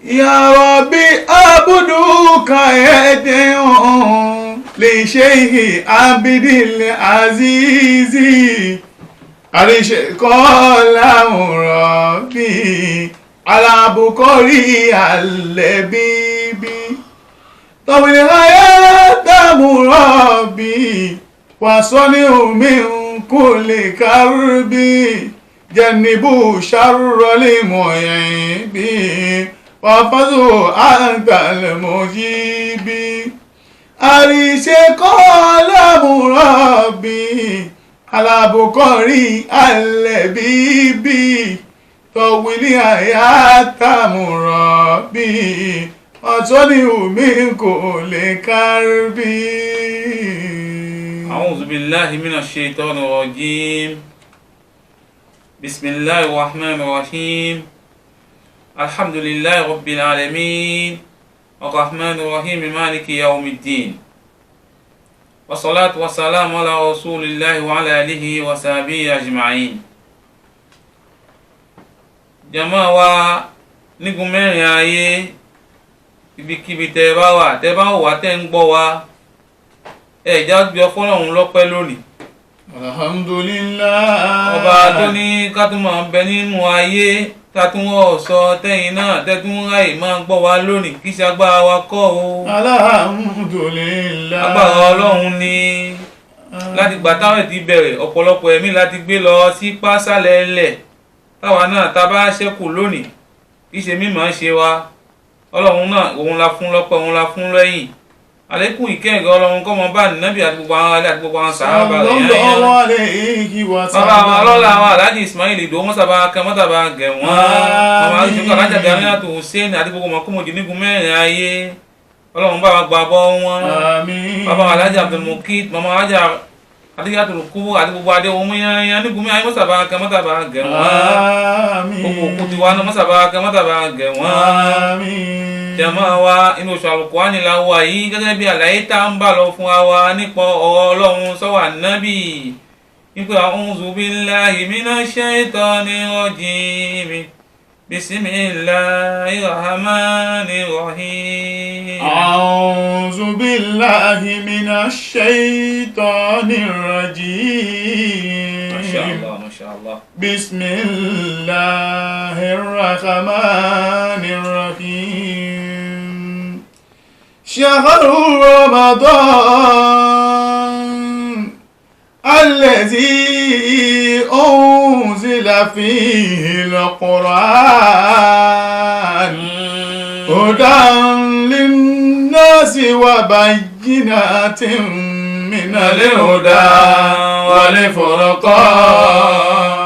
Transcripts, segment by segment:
يا ربي أعبدك يدعو لشيخ عبد العزيز عرش قال ربي على بكري اللبيبي طول الحياة مربي وصنع من كل كرب جنبوا شر المعيب وفزوا أنت المجيب عرش قال مربي على بكري اللبيبي طول حياة مربي وصنع من كل كرب. أعوذ بالله من الشيطان الرجيم. بسم الله الرحمن الرحيم. الحمد لله رب العالمين الرحمن الرحيم مالك يوم الدين والصلاة والسلام على رسول الله وعلى آله وصحبه أجمعين. Jàmáà wa nígun mẹ́rin ayé ibikíbi tẹ́ bá wà tẹ́ ń gbọ́ wa ẹ̀já gbé Ọlọ́run lọ́pẹ́ lónìí. Alhamdulillah. Ọba tó ní ká tún máa bẹ nínú ayé ká tún ọ̀sọ́ tẹ́yìn náà tẹ́tún ráyè máa gbọ́ wa lónìí kí ṣe agbára wa kọ́ o. Alhamdulillah. Agbára Ọlọ́run ni láti gbà táwọn ti bẹ̀rẹ̀ ọ̀pọ̀lọpọ̀ ẹ̀mí láti gbé lọ sí pásálẹ̀ ẹlẹ̀ táwa náà tá bá ṣẹ́kù lónìí kì í ṣe mímọ̀ ṣe wa Ọlọ́run náà òun la fún lọ́pẹ́ òun la fún lẹ́yìn àlékún ìkẹ́ẹ̀gẹ́ Ọlọ́run kọ́ mọ bá nìnábì àti gbogbo àwọn alẹ́ àti gbogbo àwọn sàhábà rẹ̀ yẹn bàbá àwọn ọlọ́lá àwọn aláàjì Ismail Ìdòwú mọ́sàbá akẹ́ mọ́sàbá gẹ̀ wọ́n bàbá àjùkọ̀ alájà gàmí àti Hussein àti gbogbo mọ̀kúmọ̀jì nígun mẹ́rin ayé Ọlọ́run bá wa gba bọ́ wọn bàbá alájà Abdulmukid màmá alájà adéyàtò kú àti gbogbo adé ohun yẹn nígun mẹ́rin ayé mọ́sàbá akẹ́ mọ́sàbá gẹ̀ wọ́n gbogbo òkú tiwa náà mọ́sàbá akẹ́ mọ́sàbá gẹ̀ wọ́n. Jàmáà wa inú oṣù Al-Qur'ani la wà yìí gẹ́gẹ́ bí àlàyé tá ń bá lọ fún wa nípa ọ̀rọ̀ Ọlọ́run sọ́wọ́ Ànábì nípa a'udhu billahi minash shaitanir rajim bismillahir rahmanir rahim. A'udhu billahi minash shaitanir rajim. Mashallah, mashallah. Bismillahir rahmanir rahim. شهر رمضان الذي أنزل فيه القرآن هدى للناس وبينات من الهدى والفرقان.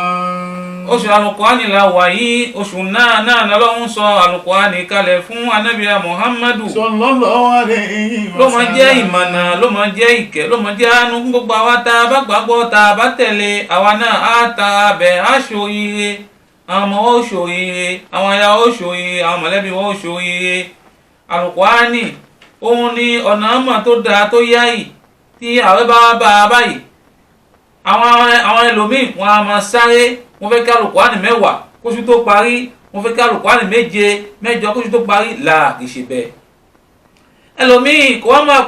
Oṣù Al-Qur'ani la wà yìí oṣù náà lọ́lọ́run sọ Al-Qur'ani kalẹ̀ fún anábìá Muhammadu sallallahu alayhi wa sallam. ló máa jẹ́ ìmọ̀nà ló máa jẹ́ ìkẹ́ ló máa jẹ́ àánú fún gbogbo àwa tá a bá gbàgbọ́ tá a bá tẹ̀lé àwa náà á ta abẹ̀ á ṣoríire àwọn ọmọ ó ṣoríire àwọn aya ó ṣoríire àwọn mọ̀lẹ́bí ó ṣoríire. Al-Qur'ani òun ni ọ̀nà àmọ̀ tó dáa tó yáyì tí àwẹ̀ bá bá a báyìí àwọn ẹlòmíì wọn a máa sáré wọ́n fẹ́ ká Al-Qur'ani mẹ́wàá kóṣù tó parí wọ́n fẹ́ ká Al-Qur'ani méje mẹ́jọ kóṣù tó parí là kì í ṣe bẹ́ẹ̀. ẹlòmíì kò wá máa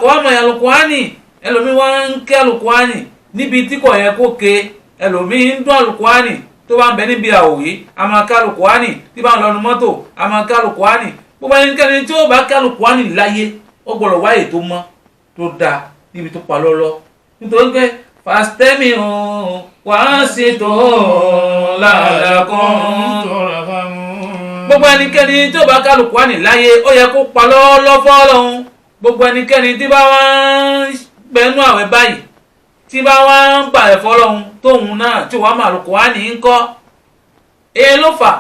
Al-Qur'ani ẹlòmíì wọ́n ń ké Al-Qur'ani níbi tí kò yẹ kó ké ẹlòmíì ń dún Al-Qur'ani tó bá ń bẹ níbi àwòrán a máa ká Al-Qur'ani tí bá ń lọ́nu mọ́tò a máa ká Al-Qur'ani gbogbo ẹnikẹ́ni tí ó bá ká Al-Qur'ani láyé ó gbọ́dọ̀ wáyé tó mọ́ tó dáa níbi tó pa lọ́lọ́ nítorí pé fastami'u wa'ansitu la'allakum turhamun. Gbogbo ẹnikẹ́ni tí ó bá ká Al-Qur'ani láyé ó yẹ kó pa lọ́lọ́ fọ́lọ́hun. Gbogbo ẹnikẹ́ni tí bá wá ń gbẹnú àwẹ̀ báyìí tí bá wá ń gbààwẹ̀ fọ́lọ́hun tóun náà tí wàá máa Al-Qur'ani ń kọ́ èyí ló fà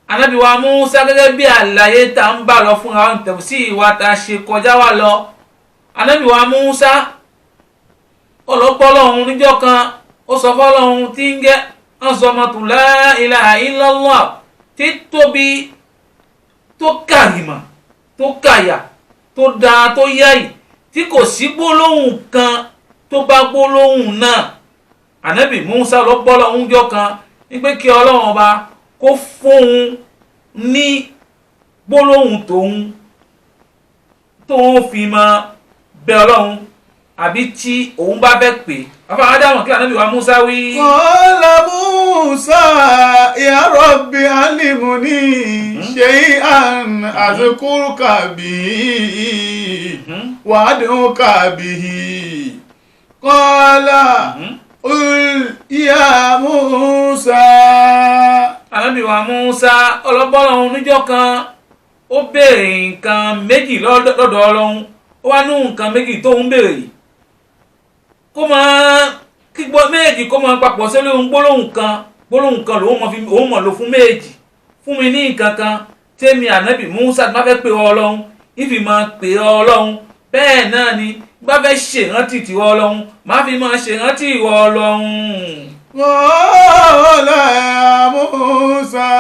Ànábì wa Mùsá gẹ́gẹ́ bí àlàyé tá ń bá lọ fún àwọn tafsiri wa tá a ṣe kọjá wa lọ. Ànábì wa Mùsá ọlọ́pọ̀lọ́hun níjọ́ kan ó sọ fọ́lọ́hun tí ń gẹ́ ọ̀sọ̀mọ̀tò la ilaha illallah tí tóbi tó kàrìmà tó kàyà tó dáa tó yáyì tí kò sí gbólóhùn kan tó bá gbólóhùn náà. Ànábì Mùsá lọ́pọ̀lọ́hun níjọ́ kan ní pé kí Ọlọ́run ọba kó fóun ní gbólóhùn tóun fi máa bẹ Ọlọ́run àbí tí òun bá fẹ́ pè àfa Ádámù kí ànábì wa Musa wí. Qala Musa ya Rabbi allimni shay'an azkuruka bihi wa ad'uka bihi. Qala qul ya Musa. ànábì wa Musa ọlọ́bọ́lọ́hún níjọ́ kan ó béèrè nǹkan méjì lọ́dọ̀ Ọlọ́run ó wá ní nǹkan méjì tóun béèrè yìí kó máa kígbọ́ méjì kó máa papọ̀ sí lóhun gbólóhùn kan lòun mọ̀ lò fún méjì fún mi ní nǹkan kan tẹ́mi ànábì Musa má fẹ́ pè ọ́ Ọlọ́run ìfì máa pè ọ́ Ọlọ́run bẹ́ẹ̀ náà ni bá fẹ́ ṣèrántí tiwọ́ Ọlọ́run má fi máa ṣèrántí ìwọ Ọlọ́run. Qala ya Musa.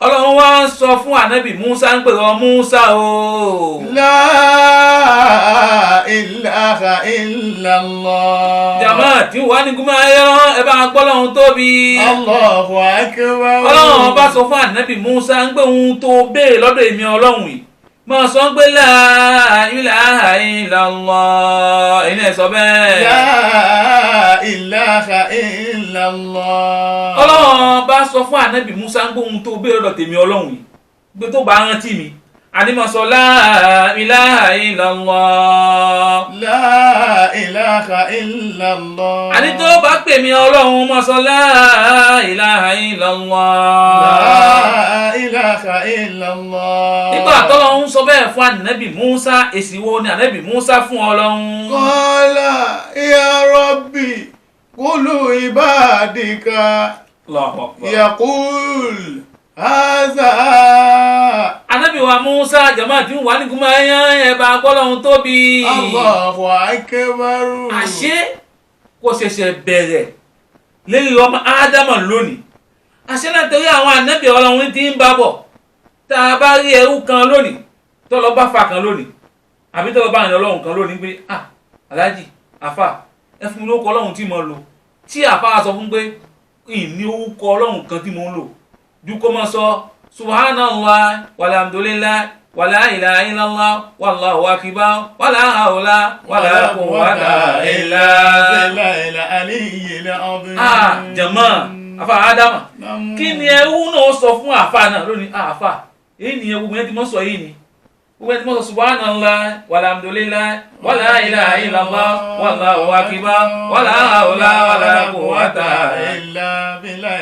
Ọlọ́run wá ń sọ fún ànábì Musa ń pè ọ́ Musa o. La ilaha illallah. jàmá tí wàá ní gúnmọ́ ayọ́ ẹ bá gbọ́ lọ́hún tóbi. Allahu akbar. Ọlọ́run bá sọ fún ànábì Musa ń gbé ohun tó béèrè lọ́dọ̀ èmi Ọlọ́run yìí máa sọ pé la ilaha illallah ẹ̀yin ẹ̀ sọ bẹ́ẹ̀. La ilaha illallah. Ọlọ́run bá sọ fún ànábì Musa ń gbé ohun tó béèrè lọ́dọ̀ tèmi Ọlọ́run yìí gbé tó bá rántí mi àní máa sọ la ilaha illallah. La ilaha illallah. àní tó bá pè mí Ọlọ́run máa sọ la ilaha illallah. La ilaha illallah. nígbà tọ́lọ́run sọ bẹ́ẹ̀ fún ànábì Musa èsì wo ni ànábì Musa fún Ọlọ́run. Qala ya Rabbi qulu ibadika Allahu Akbar. yaqul hadha. ànábì wa Musa jama tí wà ní gúnmọ́ ẹ̀yán ẹ̀ bá gbọ́lọ́hún tóbi. Allahu akbar. àṣé kò ṣẹ̀ṣẹ̀ bẹ̀rẹ̀ lórí ọmọ Ádámù lónìí àṣé náà torí àwọn ànábì Ọlọ́run tí ń bá bọ̀ tá a bá rí ẹrú kan lónìí tó lọ bá fa kan lónìí àbí tó lọ bá àyàn Ọlọ́run kan lónìí pé aláàjì àfà ẹ fún mi lórúkọ Ọlọ́run tí mo lò tí àfà sọ fún pé ìní orúkọ Ọlọ́run kan tí mo ń lò ju kó máa sọ subhanallah walhamdulillah wala ilaha illallah wallahu akbar wala hawla wala quwwata illa billah. Jama àfà Ádámù kí ni ẹrú náà sọ fún àfà náà lónìí àfà èyí ni ẹwú ẹni tí mo sọ yìí ni gbogbo ẹni tí mo sọ subhanallah walhamdulillah wala ilaha illallah wallahu akbar wala hawla wala quwwata illa billah.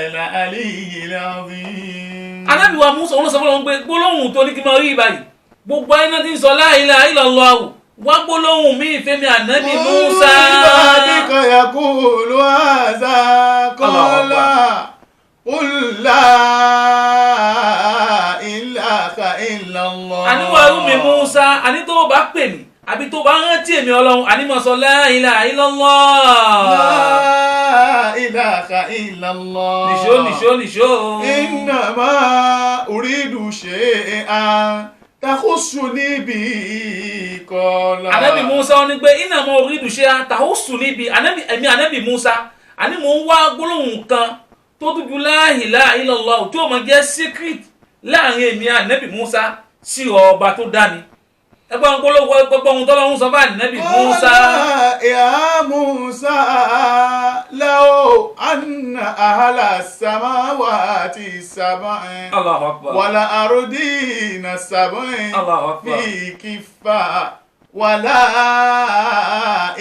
Ànábì wa Musa wọn sọ fún wọn pé gbólóhùn tó ní kí n máa rí báyìí gbogbo ayé náà ti ń sọ la ilaha illallah wá gbólóhùn mi ìfẹ́mi ànábì Musa. ibadika yaqulu hadha qala qul la ilaha illallah. àníwọ̀ ẹrú mi Musa àní tó bá pè mí àbí tó bá rántí èmi Ọlọ́run àní máa sọ la ilaha illallah. La ilaha illallah. nìṣó. innama uridu shay'an takhusuni bi qala. ànábì Musa wọn ni pé innama uridu shay'an takhusuni bi ànábì Musa àní mò ń wá gbólóhùn kan tó dúdú la ilaha illallah tí ó máa jẹ́ secret láàrin èmi ànábì Musa sí ọba tó dá mi. ẹgbọ́n ohun tọ́lọ́hún sọ fún ànábì Musa. ya Musa law anna ahla samawati sab'in Allahu Akbar. wala ardina sab'in Allahu Akbar. fi kiffa wala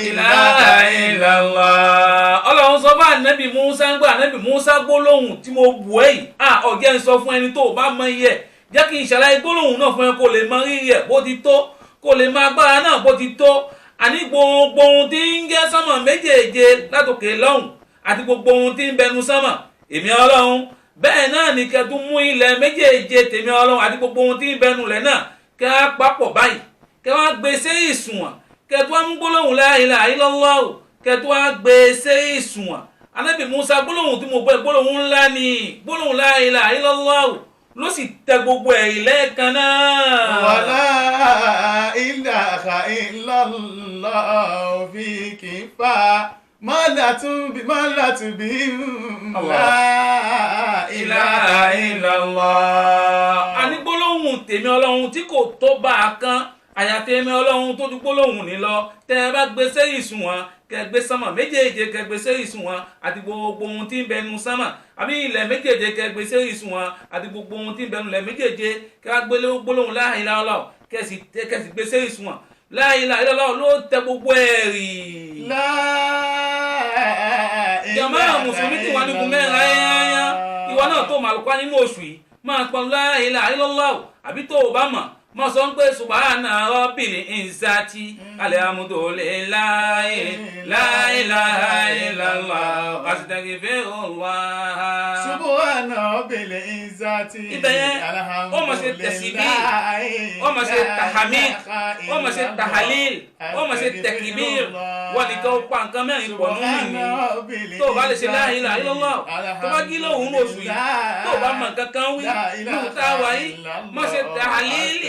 ilaha illallah. Ọlọ́run sọ fún ànábì Musa ń gbọ́ ànábì Musa gbólóhùn tí mo bù ẹ́ yìí ọ̀jẹ̀ ń sọ fún ẹni tó o bá mọ iye jẹ́ kí n ṣàlàyé gbólóhùn náà fún ẹ kó lè mọ rírì ẹ̀ bó ti tó kó lè máa gbára náà bó ti tó àní gbogbo ohun tí ń jẹ́ sánmà méjèèje látòkè lọ́hùn àti gbogbo ohun tí ń bẹnu sánmà èmi Ọlọ́run bẹ́ẹ̀ náà ni kẹtù mú ilẹ̀ méjèèje tèmi Ọlọ́run àti gbogbo ohun tí ń bẹnu lẹ̀ náà kẹ́ á papọ̀ báyìí kẹ́ wá gbé sí ìsùnwọ̀n kẹtù wá mú gbólóhùn la ilaha illallah kẹtù wá gbé sí ìsùnwọ̀n ànábì Musa gbólóhùn tí mo gbọ́ gbólóhùn ńlá ni gbólóhùn la ilaha illallah ló sì tẹ gbogbo ẹ̀yìn lẹ́ẹ̀kan náà. wala ilaha illallah fi kiffa mọ́làtún bí la ilaha illallah. àní gbólóhùn gbólóhùn tèmi ọlọ́run tí kò tó bá a kan àyàfi èmi ọlọ́run tó ju gbólóhùn ní lọ tẹ́ ẹ bá gbé sẹ́yìn ìsùnwọ̀n kẹ́ gbé sánmà méjèèje kẹ́ gbé sẹ́yìn ìsùnwọ̀n àti gbogbo ohun tí ń bẹ nínú sánmà àbí ilẹ̀ méjèèje kẹ́ gbé sẹ́yìn ìsùnwọ̀n àti gbogbo ohun tí ń bẹ nínú ilẹ̀ méjèèje kẹ́ wá gbé gbólóhùn la ilaha illallah kẹ́ sì gbé sẹ́yìn ìsùnwọ̀n la ilaha illallah ló tẹ gbogbo ẹ̀rì. jàmáà mùsùlùmí tí wà ní gun mẹ́rin ayáyá ìwọ náà tó màlúkọ́ nínú oṣù yìí máa pọn la ilaha illallah àbí tó o bá mọ̀ mo sọ pé subhana rabbil izzati alhamdulillahi la ilaha illallah astaghfirullah. subhana rabbil izzati ó máa ṣe tasbih ó máa ṣe tahmid ó máa ṣe tahlil ó máa ṣe takbir wọ́n ní kí ó pa nǹkan mẹ́rin pọ̀ nínú mi tó o bá lè ṣe la ilaha illallah tó bá jí lóhùn oṣù yìí tó o bá mọ̀ nǹkan kan wí lóhùn tá a wà yìí má ṣe tahlil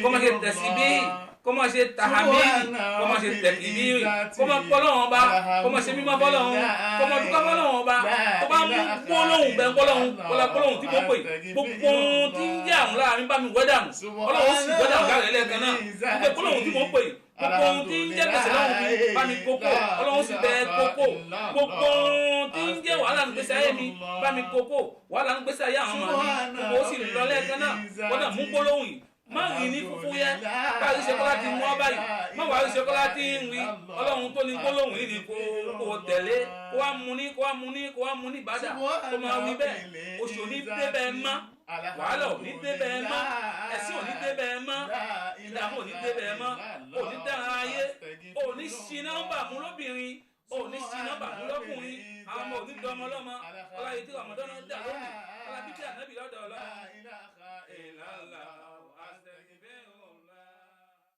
kó má ṣe tasbih kó má ṣe tahmid kó má ṣe takbir kó má pọ́lọ́wọ́n bá kó má ṣe mímọ́ fọ́lọ́wọ́n kó má dúpẹ́ fọ́lọ́wọ́n bá tó bá mú gbólóhùn bẹ́ẹ̀ gbólóhùn tí mo pè gbogbo ohun tí ń jẹ́ àwọn láàrin bá mi wẹ́dàmù ọlọ́run sì wẹ́dàmù láàrin ẹlẹ́ẹ̀kan náà gbogbo gbólóhùn tí mo pè gbogbo ohun tí ń jẹ́ gbèsè lọ́wọ́ mi bá mi kókó ọlọ́run sì bẹ́ẹ̀ kókó gbogbo ohun tí ń jẹ́ wàhálà ń gbèsè ayé mi bá mi kókó wàhálà ń gbèsè ayé àwọn ọmọ mi gbogbo ó sì lọ lẹ́ẹ̀kan náà wọ́n dà mú gbólóhùn yìí má rí ní fúnfún yẹ báyìí ṣekọ́lá ti mú ọ báyìí má wàá rí ṣekọ́lá ti ń wí ọlọ́run tó ní gbólóhùn yìí ni kò tẹ̀lé kó wá mú ní bàdà kó máa wí bẹ́ẹ̀ oṣù ní débẹ̀ mọ́ wàhálà ò ní débẹ̀ mọ́ ẹ̀sìn ò ní débẹ̀ mọ́ ìdààmú ò ní débẹ̀ mọ́ ò ní dára ayé ò ní ṣi nọ́mbà mú lóbìnrin ò ní ṣi nọ́mbà mú lọ́kùnrin àwọn ọmọ ò ní dọmọ lọ́mọ ọlá yìí tí ọmọdé náà dà lónìí ọlá bíbí ànábì lọ́dọ̀ ọlọ́